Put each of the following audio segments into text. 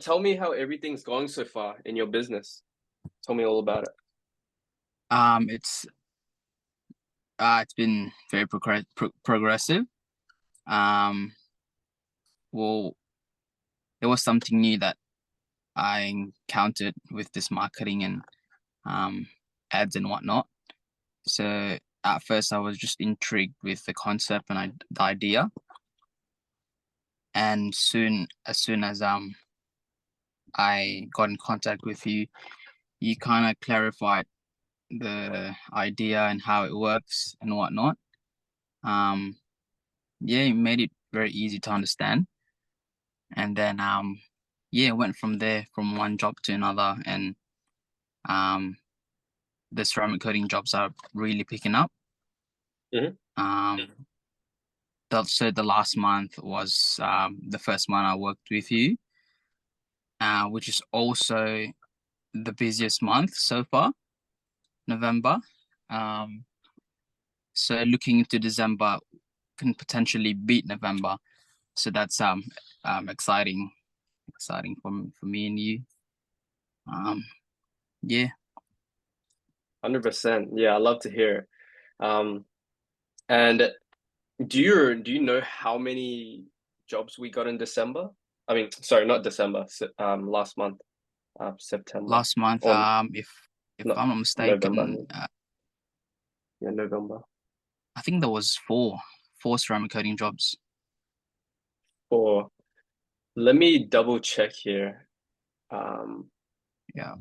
tell me how everything's going so far in your business. Tell me all about it. It's it's been very progressive. Um, well, it was something new that I encountered with this marketing and um ads and whatnot. So at first I was just intrigued with the concept and the idea, and as soon as I got in contact with you, you kind of clarified the idea and how it works and whatnot. Um, yeah, it made it very easy to understand. And then yeah, went from there from one job to another, and um the ceramic coating jobs are really picking up. Hmm. Um so the last month was the first month I worked with you, which is also the busiest month so far, November. Um so looking into December can potentially beat November. So that's exciting for me and you. Um yeah. 100%. Yeah, I love to hear it. Um, and do you know how many jobs we got in December? I mean, sorry, not December, last month, September, Last month, or if not I'm not November, I mistaken, mean. Yeah, November. I think there was four ceramic coating jobs. Or let me double check here. Um, Yeah,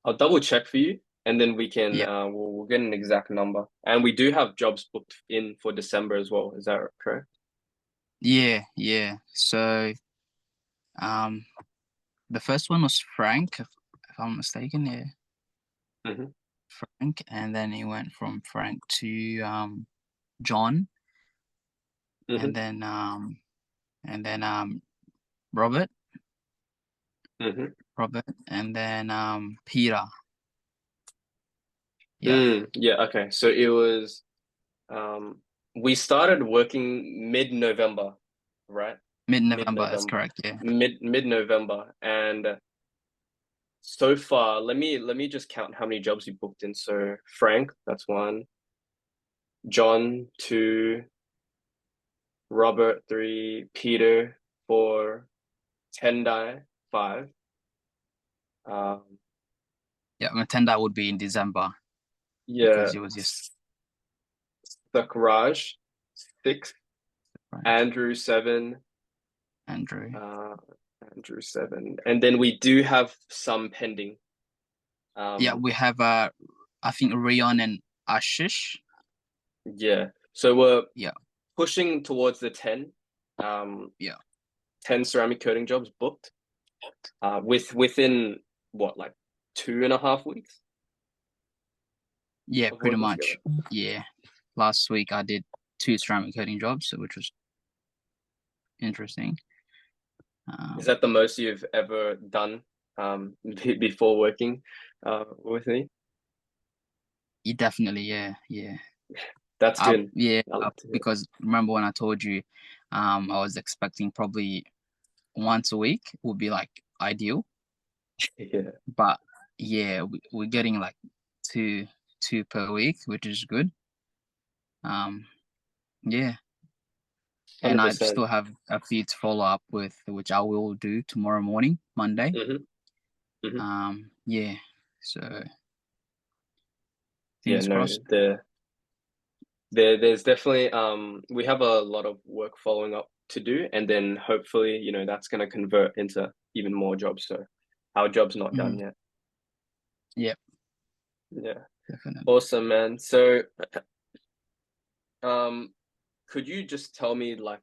I'll double check for you, and then we can yeah, we'll get an exact number. And we do have jobs booked in for December as well. Is that correct? yeah. So, um, the first one was Frank, if I'm not mistaken. Yeah, Mm-hmm. Frank, and then he went from Frank to John, Mm-hmm. and then Robert, Mm-hmm. and then Peter. Yeah, Yeah, okay. So it was um we started working mid-November, right? mid-November. That's Mid-November. correct. Yeah, Mid-November. And so far, let me just count how many jobs we booked in. So Frank, that's one. John, two. Robert, three. Peter, four. Tendai, five. Um, yeah. I pretend that would be in December yeah, because it was just Sakraj, six. Frank, Andrew, seven. Andrew. Uh, Andrew, seven. And then we do have some pending. Yeah, Um, we have I think Rion and Ashish. yeah. So we're Yeah, pushing towards the 10. Um, yeah, 10 ceramic coating jobs booked. Within what, like 2.5 weeks yeah, of pretty working together. much. Yeah, last week I did two ceramic coating jobs, which was interesting. Is Um, that the most you've ever done before working with me? definitely, yeah. That's good. I love to hear Because remember when I told you, I was expecting probably once a week would be like ideal, it. Yeah, but yeah, we're getting like two, two per week, which is good. Um, yeah, and I 100%. still have a few to follow up with, which I will do tomorrow morning, Monday. Hmm. Hmm. Yeah, so Yeah, fingers no, crossed. there's definitely we have a lot of work following up to do, and then hopefully, that's gonna convert into even more jobs. So our job's not done Mm, yet. yeah, Yeah. definitely. Awesome, man. So um could you just tell me, like,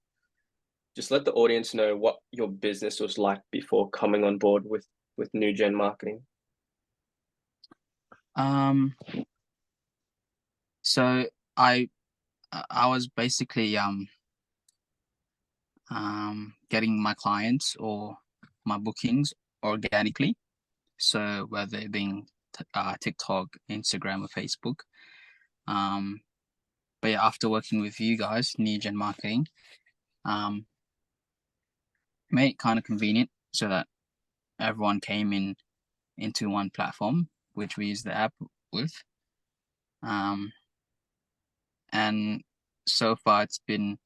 just let the audience know what your business was like before coming on board with New Gen Marketing? Um, so I I was basically getting my clients or my bookings organically. So whether it being TikTok, Instagram, or Facebook. Um, but yeah, after working with you guys, New Gen Marketing, um, made it kind of convenient. so that everyone came into one platform, which we use the app with. And so far it's been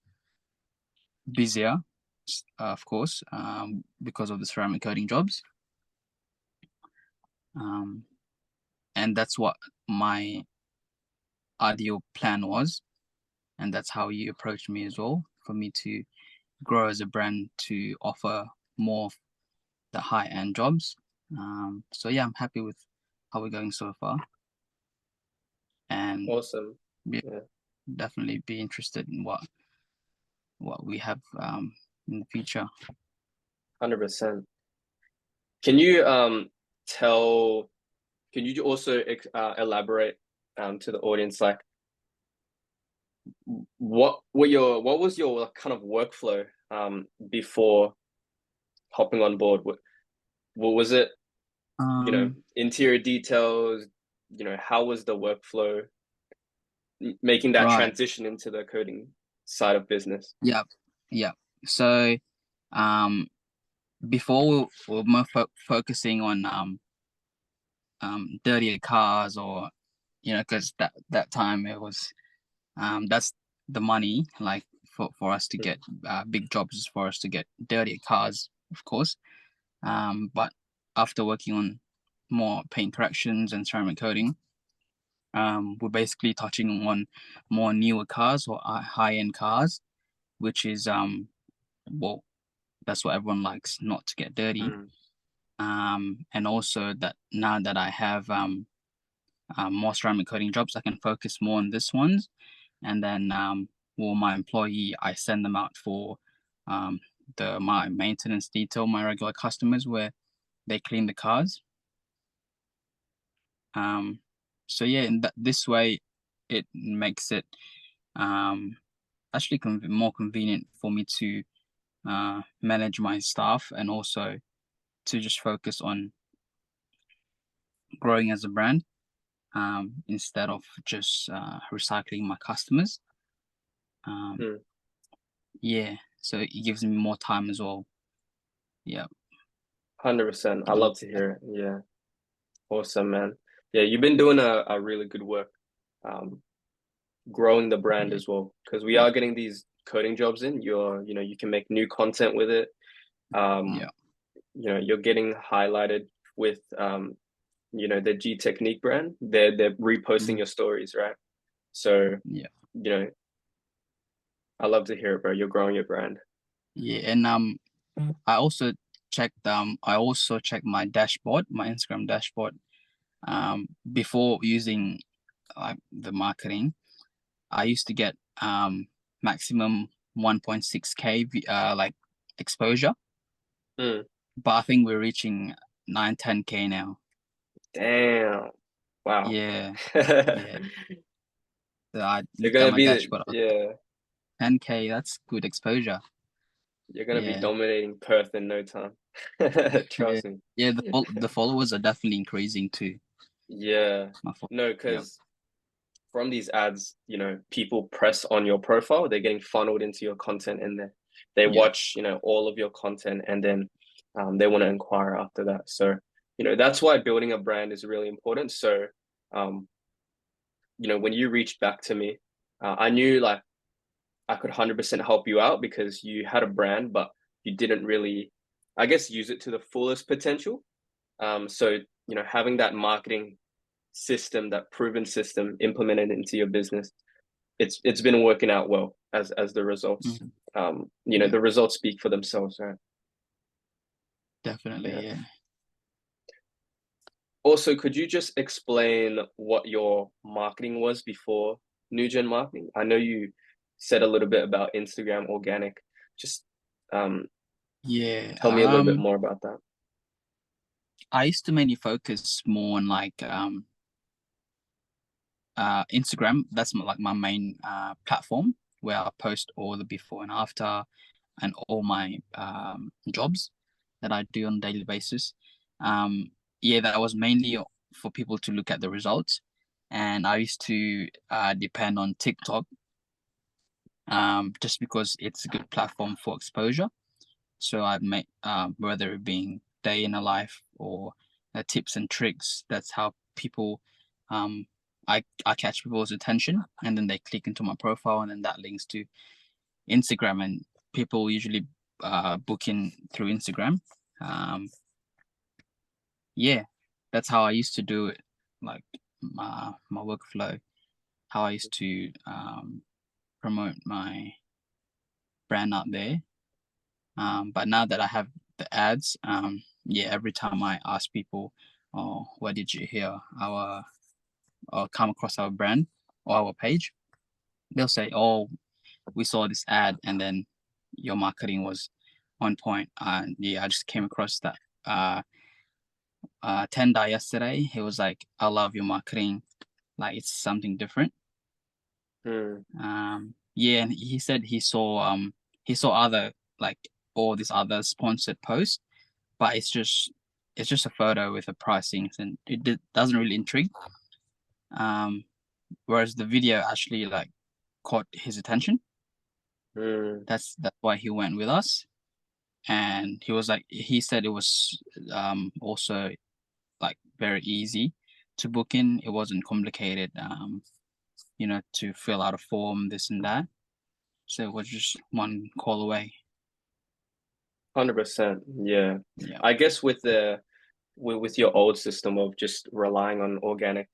busier, of course, because of the ceramic coating jobs. And that's what my ideal plan was, and that's how you approached me as well, for me to grow as a brand to offer more of the high-end jobs. So yeah, I'm happy with how we're going so far, and Awesome. yeah, Yeah, definitely be interested in what we have in the future. 100%. Can you tell? Can you also elaborate to the audience, like what was your kind of workflow before hopping on board? What was it? Um, Interior details. How was the workflow making that right. transition into the coding side of business? Yeah. Yeah. So, um, before we were more focusing on dirtier cars, or because that time it was that's the money, like for us to Mm, get big jobs, for us to get dirtier cars, of course. But after working on more paint corrections and ceramic coating, we're basically touching on more newer cars or high end cars, which is well, that's what everyone likes, not to get dirty. mm, And also that now that I have more ceramic coating jobs, I can focus more on this ones. And then for my employee, I send them out for um, my maintenance detail, my regular customers, where they clean the cars. Um, so yeah, in this way, it makes it um, actually more convenient for me to manage my staff, and also to just focus on growing as a brand, instead of just recycling my customers. Um, mm. yeah, so it gives me more time as well. Yeah, 100%. I getting love to hear it. Yeah. Awesome, man. Yeah, you've been doing a really good work, um, growing the brand yeah, as well. Because we are getting these coding jobs in. You can make new content with it. Um, yeah, you're getting highlighted with the G Technique brand. They're reposting mhm, your stories, right? So, yeah, you know, I love to hear it, bro. You're growing your brand. yeah. And I also checked my dashboard, my Instagram dashboard, before using the marketing. I used to get maximum 1.6K like exposure, Mm, but I think we're reaching 9-10K now. damn. Wow. Yeah, yeah. You're So I looked at gonna my be dashboard. yeah, 10K, that's good exposure. you're gonna be Yeah, dominating Perth in no time. yeah, Trust me. yeah. The followers are definitely increasing too. Yeah. My follow. No, Yeah, because from these ads, people press on your profile, they're getting funneled into your content and they yeah. watch, all of your content and then they want to inquire after that. So, that's why building a brand is really important. So, um, when you reached back to me, I knew like I could 100% help you out because you had a brand, but you didn't really, I guess, use it to the fullest potential. So, having that marketing system, that proven system implemented into your business, it's been working out well as the results. mhm, yeah. The results speak for themselves, right? Definitely, Yeah. yeah. Also, could you just explain what your marketing was before New Gen Marketing? I know you said a little bit about Instagram organic. Just um, Yeah. tell me a little bit more about that. I used to mainly focus more on like Instagram. That's like my main platform, where I post all the before and after, and all my jobs that I do on a daily basis. Yeah, that was mainly for people to look at the results, and I used to depend on TikTok, just because it's a good platform for exposure. So I make whether it being day in a life or tips and tricks. That's how people um I catch people's attention, and then they click into my profile, and then that links to Instagram, and people usually book in through Instagram. Um, yeah, that's how I used to do it, like my workflow, how I used to promote my brand out there. But now that I have the ads, yeah, every time I ask people, "Oh, where did you hear our or come across our brand or our page?" They'll say, "Oh, we saw this ad, and then your marketing was on point." And yeah, I just came across that tender yesterday. He was like, "I love your marketing. Like it's something different." Mm, Yeah, and he saw other like all these other sponsored posts, but it's just a photo with a pricing, and doesn't really intrigue. Um, Whereas the video actually like caught his attention. mm, That's why he went with us, and he said it was also like very easy to book in. It wasn't complicated. To fill out a form, this and that. So it was just one call away. 100%. Yeah. Yeah. I guess with your old system of just relying on organic,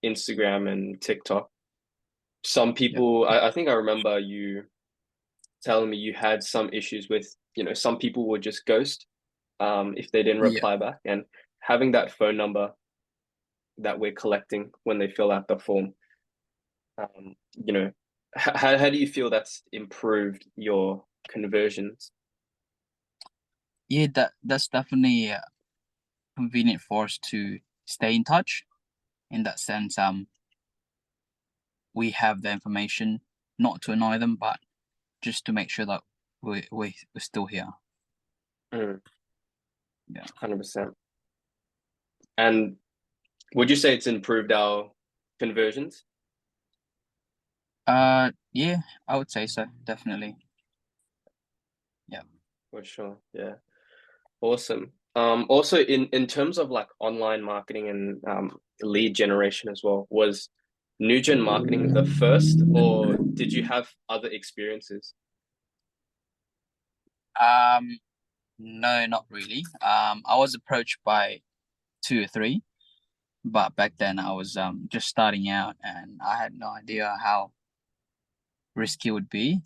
Instagram and TikTok, some Yep. people, I think I remember you telling me you had some issues with, some people would just ghost if they didn't Yeah. reply back. And having that phone number that we're collecting when they fill out the form, um, you know, how do you feel that's improved your conversions? Yeah, that's definitely convenient for us to stay in touch. In that sense, we have the information, not to annoy them, but just to make sure that we're still here. Mm, Yeah. 100%. And would you say it's improved our conversions? Yeah, I would say so, definitely. Yeah. For sure. Yeah. Awesome. Also in terms of like online marketing and lead generation as well, was new gen marketing the first, or did you have other experiences? Um, no, not really. I was approached by two or three, but back then I was just starting out and I had no idea how risky it would be.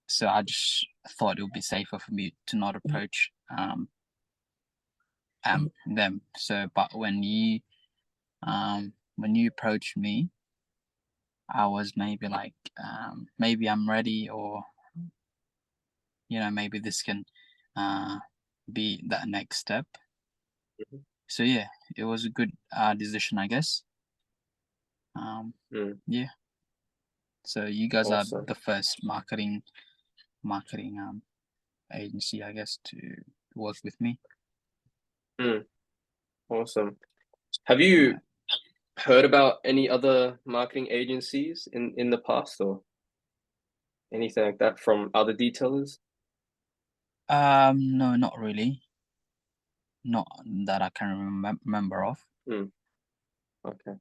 So I just thought it would be safer for me to not approach them. So, but when you approached me, I was maybe like maybe I'm ready, or maybe this can uh be that next step. So yeah, it was a good decision, I guess. Mm, Yeah. So you guys are awesome. the first marketing agency, I guess, to work with me. Mm, awesome. Have you Yeah. heard about any other marketing agencies in the past or anything like that from other detailers? No, not really. Not that I can remember of. Mm, okay,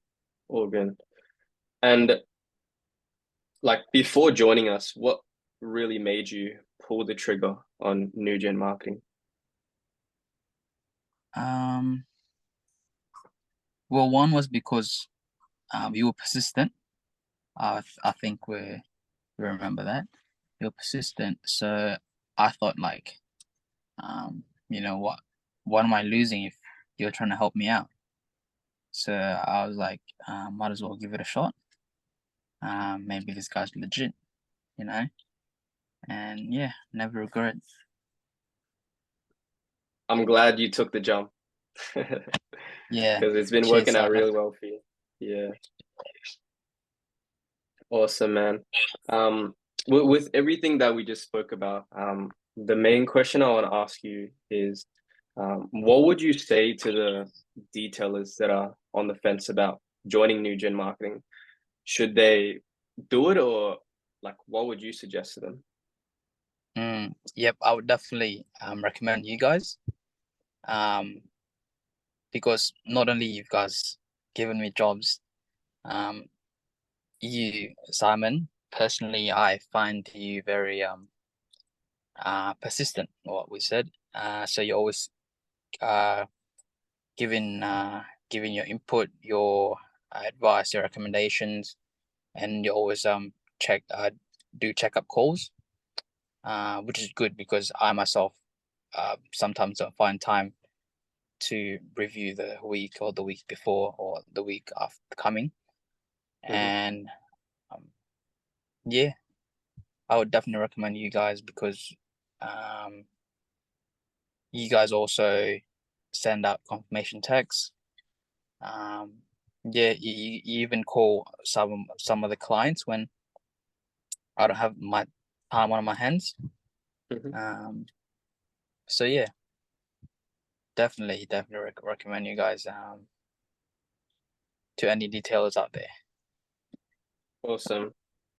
all good. And like before joining us, what really made you pull the trigger on new gen marketing? Um, well, one was because you were persistent. I think we remember that. You're persistent. So I thought like, what am I losing if you're trying to help me out? So I was like, might as well give it a shot. Maybe this guy's legit, you know? And yeah, never regret. I'm glad you took the jump because Yeah, it's been cheers, working out Saga. really well for you. Yeah, awesome, man. Um, with everything that we just spoke about, the main question I want to ask you is, what would you say to the detailers that are on the fence about joining new gen marketing? Should they do it, or like what would you suggest to them? Yep, I would definitely recommend you guys. Because not only you guys given me jobs, um, you, Simon, personally, I find you very persistent, what we said. So you're always uh giving giving your input, your advice, your recommendations, and you always do checkup calls, which is good because I myself sometimes don't find time to review the week or the week before or the week after coming. Hmm. And um, yeah, I would definitely recommend you guys because um, you guys also send out confirmation texts. Um, yeah, you even call some of the clients when I don't have my time on my hands. Hmm. Um, so yeah, definitely recommend you guys to any detailers out there. Awesome.